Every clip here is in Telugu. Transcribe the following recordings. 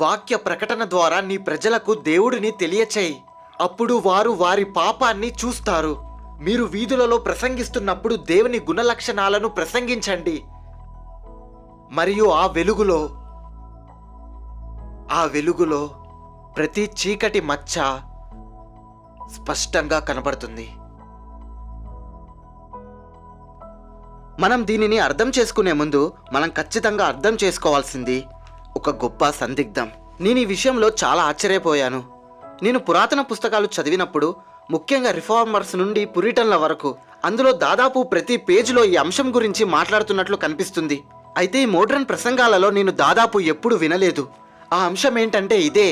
వాక్య ప్రకటన ద్వారా నీ ప్రజలకు దేవుడిని తెలియచేయి. అప్పుడు వారు వారి పాపాన్ని చూస్తారు. మీరు వీధులలో ప్రసంగిస్తున్నప్పుడు దేవుని గుణలక్షణాలను ప్రసంగించండి. మరియు ఆ వెలుగులో ప్రతి చీకటి మచ్చ స్పష్టంగా కనబడుతుంది. మనం దీనిని అర్థం చేసుకునే ముందు మనం ఖచ్చితంగా అర్థం చేసుకోవాల్సింది ఒక గొప్ప సందిగ్ధం. నేను ఈ విషయంలో చాలా ఆశ్చర్యపోయాను. నేను పురాతన పుస్తకాలు చదివినప్పుడు, ముఖ్యంగా రిఫార్మర్స్ నుండి పురిటన్ల వరకు, అందులో దాదాపు ప్రతి పేజీలో ఈ అంశం గురించి మాట్లాడుతున్నట్లు కనిపిస్తుంది. అయితే ఈ మోడ్రన్ ప్రసంగాలలో నేను దాదాపు ఎప్పుడు వినలేదు. ఆ అంశం ఏంటంటే ఇదే.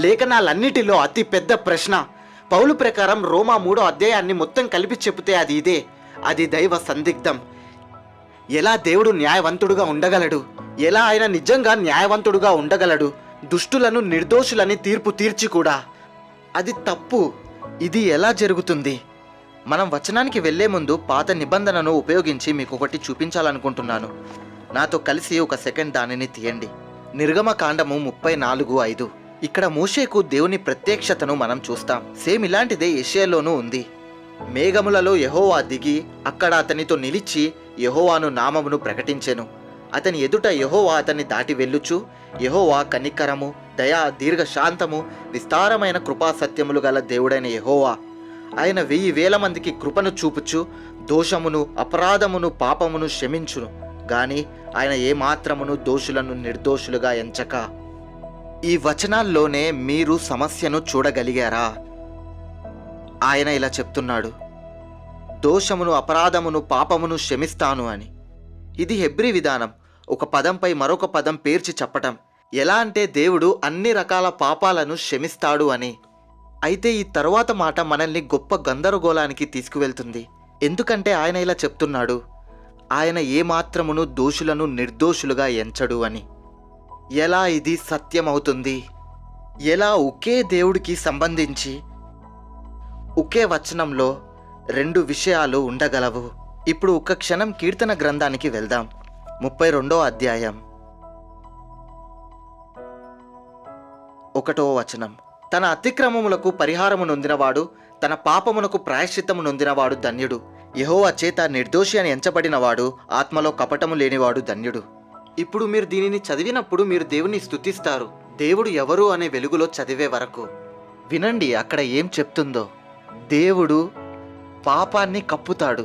లేఖనాలన్నిటిలో అతి పెద్ద ప్రశ్న. పౌలు ప్రకారం రోమా 3వ అధ్యాయాన్ని మొత్తం కలిపి చెబితే అది ఇదే. అది దైవ సందిగ్ధం. ఎలా దేవుడు న్యాయవంతుడుగా ఉండగలడు? ఎలా ఆయన నిజంగా న్యాయవంతుడుగా ఉండగలడు? దుష్టులను నిర్దోషులని తీర్పు తీర్చి కూడా. అది తప్పు. ఇది ఎలా జరుగుతుంది? మనం వచనానికి వెళ్లే ముందు పాత నిబంధనను ఉపయోగించి మీకు ఒకటి చూపించాలనుకుంటున్నాను. నాతో కలిసి ఒక సెకండ్ దానిని తీయండి. నిర్గమకాండము 34:5. ఇక్కడ మోషేకు దేవుని ప్రత్యక్షతను మనం చూస్తాం. సేమ్ ఇలాంటిదే యెషయాలోనూ ఉంది. మేఘములలో యెహోవా దిగి అక్కడ అతనితో నిలిచి యెహోవాను నామమును ప్రకటించెను. అతని ఎదుట యెహోవా అతన్ని దాటి వెళ్ళుచు, యెహోవా కనికరము, దయా, దీర్ఘశాంతము, విస్తారమైన కృపా సత్యములు గల దేవుడైన యెహోవా. ఆయన 1000 మందికి కృపను చూపుచు దోషమును, అపరాధమును, పాపమును క్షమించును. గాని ఆయన ఏమాత్రమును దోషులను నిర్దోషులుగా ఎంచక. ఈ వచనాల్లోనే మీరు సమస్యను చూడగలిగారా? ఆయన ఇలా చెప్తున్నాడు, దోషమును, అపరాధమును, పాపమును క్షమిస్తాను అని. ఇది హెబ్రీ విధానం. ఒక పదంపై మరొక పదం పేర్చి చెప్పటం. ఎలా అంటే దేవుడు అన్ని రకాల పాపాలను క్షమిస్తాడు అని. అయితే ఈ తరువాత మాట మనల్ని గొప్ప గందరగోళానికి తీసుకువెళ్తుంది. ఎందుకంటే ఆయన ఇలా చెప్తున్నాడు, ఆయన ఏమాత్రమును దోషులను నిర్దోషులుగా ఎంచడు అని. ఎలా ఇది సత్యమవుతుంది? ఎలా ఒకే దేవుడికి సంబంధించి ఒకే వచనంలో 2 విషయాలు ఉండగలవు? ఇప్పుడు ఒక క్షణం కీర్తన గ్రంథానికి వెళ్దాం. 32వ అధ్యాయం 1వ వచనం. తన అతిక్రమములకు పరిహారము నొందినవాడు, తన పాపమునకు ప్రాయశ్చిత్తము నొందినవాడు ధన్యుడు. యెహోవా చేత నిర్దోషి అని ఎంచబడినవాడు, ఆత్మలో కపటము లేనివాడు ధన్యుడు. ఇప్పుడు మీరు దీనిని చదివినప్పుడు మీరు దేవుని స్తుతిస్తారు. దేవుడు ఎవరు అనే వెలుగులో చదివే వరకు వినండి అక్కడ ఏం చెప్తుందో. దేవుడు పాపాన్ని కప్పుతాడు.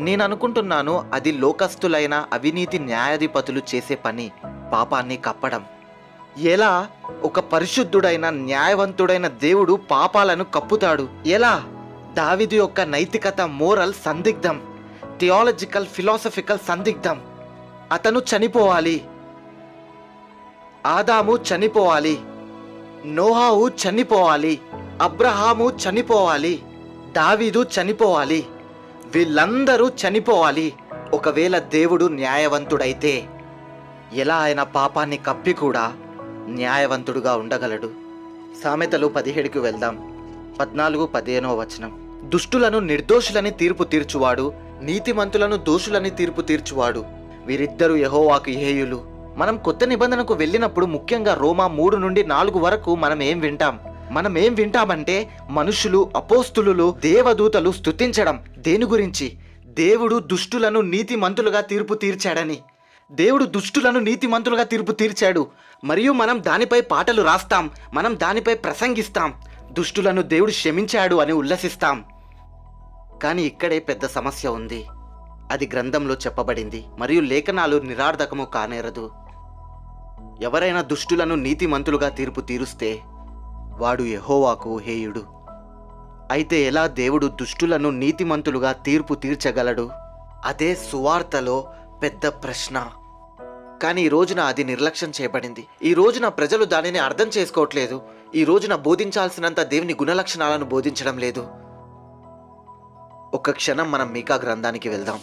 నేను అనుకుంటున్నాను అది లోకస్తులైన అవినీతి న్యాయాధిపతులు చేసే పని, పాపాన్ని కప్పడం. ఎలా ఒక పరిశుద్ధుడైన న్యాయవంతుడైన దేవుడు పాపాలను కప్పుతాడు? ఎలా? దావీదు యొక్క నైతికత, మోరల్ సందిగ్ధం, థియాలజికల్, ఫిలాసఫికల్ సందిగ్ధం. అతను చనిపోవాలి, ఆదాము చనిపోవాలి, నోహావు చనిపోవాలి, అబ్రహాము చనిపోవాలి, దావీదు చనిపోవాలి, వీళ్ళందరూ చనిపోవాలి. ఒకవేళ దేవుడు న్యాయవంతుడైతే ఎలా ఆయన పాపాన్ని కప్పి కూడా న్యాయవంతుడుగా ఉండగలడు? సామెతలు 17కి వెళ్దాం. 14-15వ వచనం. దుష్టులను నిర్దోషులని తీర్పు తీర్చువాడు, నీతిమంతులను దోషులని తీర్పు తీర్చువాడు. వీరిద్దరూ యెహోవాకు హేయులు. మనం కొత్త నిబంధనకు వెళ్ళినప్పుడు ముఖ్యంగా రోమా 3-4 వరకు మనం ఏం వింటామంటే మనుషులు, అపోస్తులు, దేవదూతలు స్తుతించడం. దేని గురించి? దేవుడు దుష్టులను నీతిమంతులుగా తీర్పు తీర్చాడని. దేవుడు దుష్టులను నీతిమంతులుగా తీర్పు తీర్చాడు. మరియు మనం దానిపై పాటలు రాస్తాం, మనం దానిపై ప్రసంగిస్తాం. దుష్టులను దేవుడు క్షమించాడు అని ఉల్లసిస్తాం. కానీ ఇక్కడే పెద్ద సమస్య ఉంది. అది గ్రంథంలో చెప్పబడింది మరియు లేఖనాలు నిరార్థకము కానేరదు. ఎవరైనా దుష్టులను నీతిమంతులుగా తీర్పు తీరుస్తే వాడు యెహోవాకు హేయుడు. అయితే ఎలా దేవుడు దుష్టులను నీతిమంతులుగా తీర్పు తీర్చగలడు? అదే సువార్తలో పెద్ద ప్రశ్న. కానీ ఈ రోజున అది నిర్లక్ష్యం చేయబడింది. ఈ రోజున ప్రజలు దానిని అర్థం చేసుకోవట్లేదు. ఈ రోజున బోధించాల్సినంత దేవుని గుణలక్షణాలను బోధించడం లేదు. ఒక క్షణం మనం మీకా గ్రంథానికి వెళ్దాం.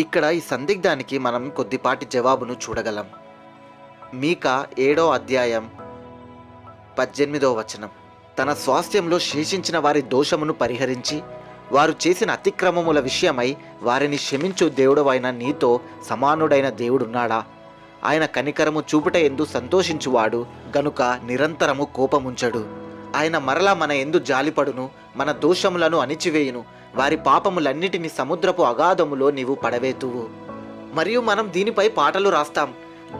ఇక్కడ ఈ సందిగ్ధానికి మనం కొద్దిపాటి జవాబును చూడగలం. మీకా 7వ అధ్యాయం 18వ వచనం. తన స్వాస్థ్యంలో శేషించిన వారి దోషమును పరిహరించి వారు చేసిన అతిక్రమముల విషయమై వారిని క్షమించు దేవుడవైన నీతో సమానుడైన దేవుడున్నాడా? ఆయన కనికరము చూపుట ఎందు సంతోషించువాడు గనుక నిరంతరము కోపముంచడు. ఆయన మరలా మన ఎందు జాలిపడును, మన దోషములను అణిచివేయును. వారి పాపములన్నిటిని సముద్రపు అగాధములో నీవు పడవేతువు. మరియు మనం దీనిపై పాటలు రాస్తాం.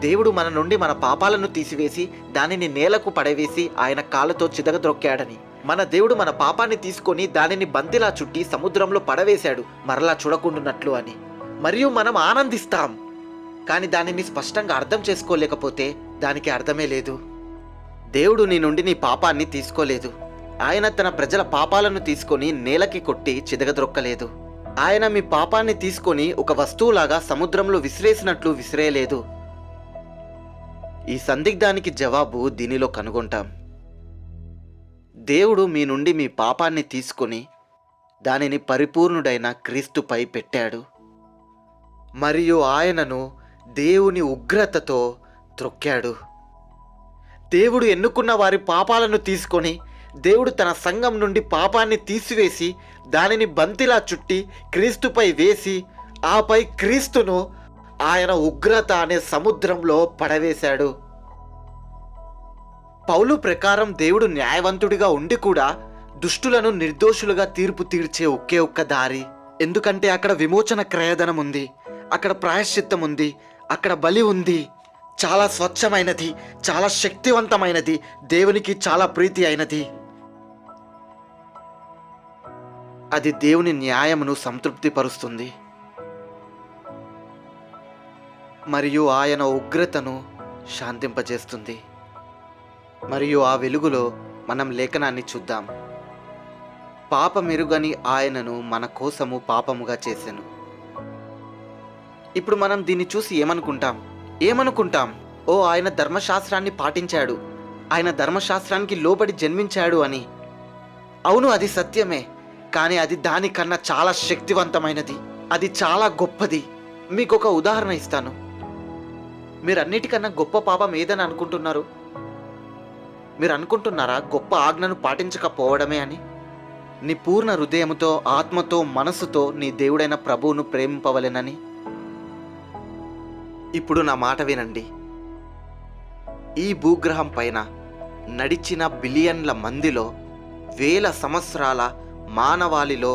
దేవుడు మన నుండి మన పాపాలను తీసివేసి దానిని నేలకు పడవేసి ఆయన కాళ్ళతో చితకద్రొక్కాడని. మన దేవుడు మన పాపాన్ని తీసుకొని దానిని బంతిలా చుట్టి సముద్రంలో పడవేశాడు, మరలా చూడకుండానట్లు అని. మరియు మనం ఆనందిస్తాం. కానీ దానిని స్పష్టంగా అర్థం చేసుకోలేకపోతే దానికి అర్థమే లేదు. దేవుడు నీ నుండి నీ పాపాన్ని తీసుకోలేదు. ఆయన తన ప్రజల పాపాలను తీసుకొని నేలకి కొట్టి చితకద్రొక్కలేదు. ఆయన మీ పాపాన్ని తీసుకొని ఒక వస్తువులాగా సముద్రంలో విసిరేసినట్లు విసిరేయలేదు. ఈ సందిగ్ధానికి జవాబు దీనిలో కనుగొంటాం. దేవుడు మీ నుండి మీ పాపాన్ని తీసుకొని దానిని పరిపూర్ణుడైన క్రీస్తుపై పెట్టాడు. మరియు ఆయనను దేవుని ఉగ్రతతో త్రొక్కాడు. దేవుడు ఎన్నుకున్న వారి పాపాలను తీసుకొని దేవుడు తన సంఘం నుండి పాపాన్ని తీసివేసి దానిని బంతిలా చుట్టి క్రీస్తుపై వేసి ఆపై క్రీస్తును ఆయన ఉగ్రత అనే సముద్రంలో పడవేశాడు. పౌలు ప్రకారం దేవుడు న్యాయవంతుడిగా ఉండి కూడా దుష్టులను నిర్దోషులుగా తీర్పు తీర్చే ఒకే ఒక్క దారి. ఎందుకంటే అక్కడ విమోచన క్రయధనం ఉంది, అక్కడ ప్రాయశ్చిత్తం ఉంది, అక్కడ బలి ఉంది. చాలా స్వచ్ఛమైనది, చాలా శక్తివంతమైనది, దేవునికి చాలా ప్రీతి అయినది. అది దేవుని న్యాయమును సంతృప్తిపరుస్తుంది మరియు ఆయన ఉగ్రతను శాంతింపజేస్తుంది. మరియు ఆ వెలుగులో మనం లేఖనాన్ని చూద్దాం. పాపమెరుగని ఆయనను మన కోసము పాపముగా చేసెను. ఇప్పుడు మనం దీన్ని చూసి ఏమనుకుంటాం? ఓ, ఆయన ధర్మశాస్త్రాన్ని పాటించాడు, ఆయన ధర్మశాస్త్రానికి లోబడి జన్మించాడు అని. అవును, అది సత్యమే. కానీ అది దానికన్నా చాలా శక్తివంతమైనది, అది చాలా గొప్పది. మీకు ఒక ఉదాహరణ ఇస్తాను. మీరు అన్నిటికన్నా గొప్ప పాపం ఏదని అనుకుంటున్నారు? మీరు అనుకుంటున్నారా గొప్ప ఆజ్ఞను పాటించకపోవడమే అని? నీ పూర్ణ హృదయముతో, ఆత్మతో, మనసుతో నీ దేవుడైన ప్రభువును ప్రేమింపవలెనని. ఇప్పుడు నా మాట వినండి. ఈ భూగ్రహం పైన నడిచిన బిలియన్ల మందిలో, వేల సంవత్సరాల మానవాళిలో,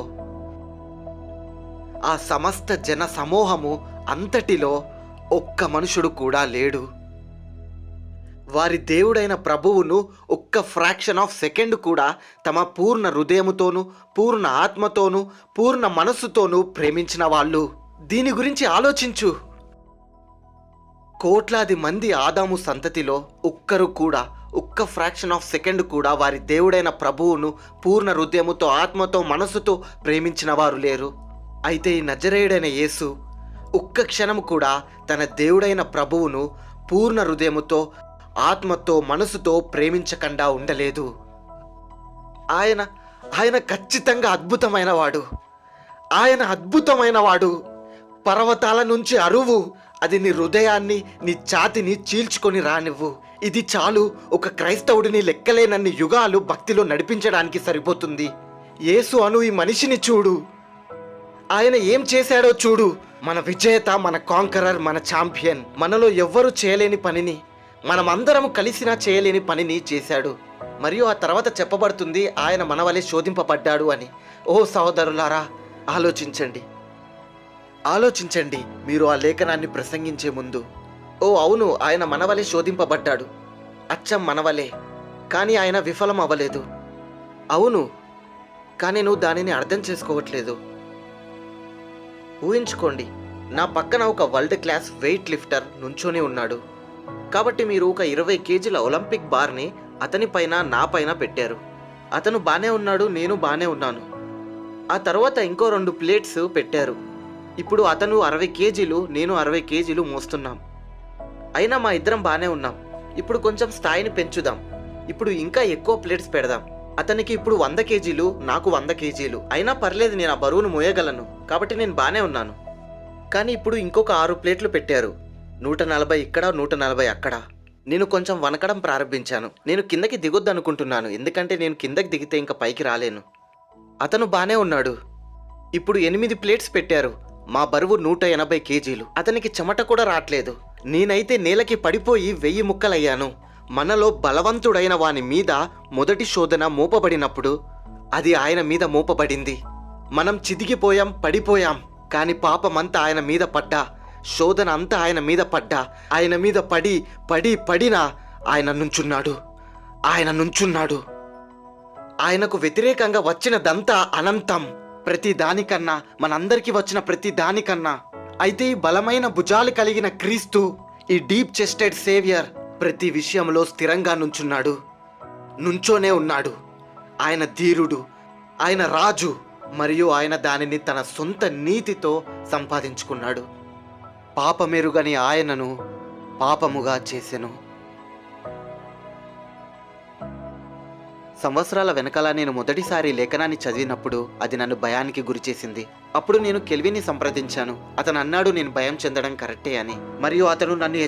ఆ సమస్త జన సమూహము అంతటిలో ఒక్క మనుషుడు కూడా లేడు వారి దేవుడైన ప్రభువును ఒక్క ఫ్రాక్షన్ ఆఫ్ సెకండ్ కూడా తమ పూర్ణ హృదయముతోనూ, పూర్ణ ఆత్మతోనూ, పూర్ణ మనస్సుతోనూ ప్రేమించిన వాళ్ళు. దీని గురించి ఆలోచించు. కోట్లాది మంది ఆదాము సంతతిలో ఒక్కరు కూడా, ఒక్క ఫ్రాక్షన్ ఆఫ్ సెకండ్ కూడా వారి దేవుడైన ప్రభువును పూర్ణ హృదయముతో, ఆత్మతో, మనసుతో ప్రేమించిన వారు లేరు. అయితే ఈ నజరేయుడైన యేసు ఒక్క క్షణం కూడా తన దేవుడైన ప్రభువును పూర్ణ హృదయముతో, ఆత్మతో, మనసుతో ప్రేమించకుండా ఉండలేదు. ఆయన ఖచ్చితంగా అద్భుతమైన వాడు. ఆయన అద్భుతమైన వాడు. పర్వతాల నుంచి అరువు, అది నీ హృదయాన్ని, నీ ఛాతిని చీల్చుకొని రానివ్వు. ఇది చాలు ఒక క్రైస్తవుడిని లెక్కలేనన్ని యుగాలు భక్తిలో నడిపించడానికి సరిపోతుంది. యేసు అను ఈ మనిషిని చూడు. ఆయన ఏం చేశాడో చూడు. మన విజేత, మన కాంకరర్, మన ఛాంపియన్. మనలో ఎవ్వరూ చేయలేని పనిని, మనమందరం కలిసినా చేయలేని పనిని చేశాడు. మరియు ఆ తర్వాత చెప్పబడుతుంది ఆయన మన వలె శోధింపబడ్డాడు అని. ఓ సహోదరులారా, ఆలోచించండి మీరు ఆ లేఖనాన్ని ప్రసంగించే ముందు. ఓ అవును, ఆయన మన వలె శోధింపబడ్డాడు, అచ్చం మన వలె. కానీ ఆయన విఫలం అవ్వలేదు. అవును, కానీ నువ్వు దానిని అర్థం చేసుకోవట్లేదు. ఊహించుకోండి, నా పక్కన ఒక వరల్డ్ క్లాస్ వెయిట్ లిఫ్టర్ నుంచొని ఉన్నాడు. కాబట్టి మీరు ఒక 20 కేజీల ఒలింపిక్ బార్ని అతని పైన, నా పైన పెట్టారు. అతను బానే ఉన్నాడు, నేను బానే ఉన్నాను. ఆ తర్వాత ఇంకో 2 ప్లేట్స్ పెట్టారు. ఇప్పుడు అతను 60 కేజీలు, నేను 60 కేజీలు మోస్తున్నాం. అయినా మా ఇద్దరం బానే ఉన్నాం. ఇప్పుడు కొంచెం స్థాయిని పెంచుదాం. ఇప్పుడు ఇంకా ఎక్కువ ప్లేట్స్ పెడదాం. అతనికి ఇప్పుడు 100 కేజీలు, నాకు 100 కేజీలు. అయినా పర్లేదు, నేను ఆ బరువును మోయగలను, కాబట్టి నేను బానే ఉన్నాను. కానీ ఇప్పుడు ఇంకొక 6 ప్లేట్లు పెట్టారు. 140 ఇక్కడ, 140 అక్కడ. నేను కొంచెం వనకడం ప్రారంభించాను. నేను కిందకి దిగొద్దు అనుకుంటున్నాను, ఎందుకంటే నేను కిందకి దిగితే ఇంకా పైకి రాలేను. అతను బానే ఉన్నాడు, ఇప్పుడు 8 ప్లేట్స్ పెట్టారు. మా బరువు 180 కేజీలు. అతనికి చెమట కూడా రాట్లేదు. నేనైతే నేలకి పడిపోయి 1000 ముక్కలయ్యాను. మనలో బలవంతుడైన వాని మీద మొదటి శోధన మోపబడినప్పుడు అది ఆయన మీద మోపబడింది. మనం చితికిపోయాం, పడిపోయాం. కాని పాపమంతా ఆయన మీద పడ్డా, శోధన అంతా ఆయన మీద పడ్డా, ఆయన మీద పడినా ఆయన నుంచున్నాడు. ఆయన నుంచున్నాడు. ఆయనకు వ్యతిరేకంగా వచ్చినదంతా అనంతం. ప్రతి దానికన్నా, మనందరికీ వచ్చిన ప్రతి దానికన్నా. అయితే ఈ బలమైన భుజాలు కలిగిన క్రీస్తు, ఈ డీప్ చెస్టెడ్ సేవియర్ ప్రతి విషయంలో స్థిరంగా నుంచున్నాడు. నుంచోనే ఉన్నాడు. ఆయన ధీరుడు, ఆయన రాజు, మరియు ఆయన దానిని తన సొంత నీతితో సంపాదించుకున్నాడు. పాపమెరుగని ఆయనను పాపముగా చేసెను. సంవత్సరాల వెనకాల నేను మొదటిసారి లేఖనాన్ని చదివినప్పుడు అది నన్ను భయానికి గురిచేసింది. అప్పుడు నేను కెల్విన్ని సంప్రదించాను. అతను అన్నాడు నేను భయం చెందడం కరెక్టే అని. మరియు అతను నన్ను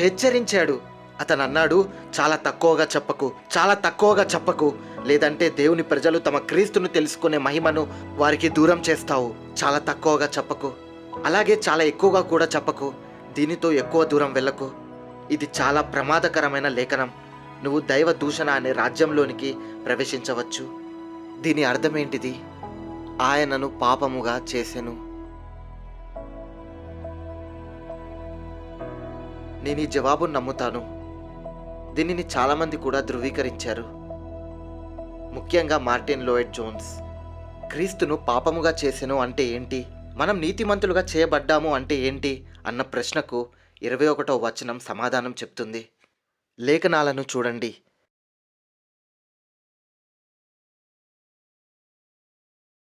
హెచ్చరించాడు. అతను అన్నాడు, చాలా తక్కువగా చెప్పకు, లేదంటే దేవుని ప్రజలు తమ క్రీస్తును తెలుసుకునే మహిమను వారికి దూరం చేస్తావు. చాలా తక్కువగా చెప్పకు, అలాగే చాలా ఎక్కువగా కూడా చెప్పకు. దీనితో ఎక్కువ దూరం వెళ్ళకు. ఇది చాలా ప్రమాదకరమైన లేఖనం. నువ్వు దైవ దూషణ అనే రాజ్యంలోనికి ప్రవేశించవచ్చు. దీని అర్థమేంటిది? ఆయనను పాపముగా చేసెను. నేను ఈ జవాబును నమ్ముతాను. దీనిని చాలామంది కూడా ధృవీకరించారు, ముఖ్యంగా మార్టిన్ లోయిడ్ జోన్స్. క్రీస్తును పాపముగా చేసెను అంటే ఏంటి? మనం నీతిమంతులుగా చేయబడ్డాము అంటే ఏంటి అన్న ప్రశ్నకు 21వ వచనం సమాధానం చెప్తుంది. లేఖనాలను చూడండి.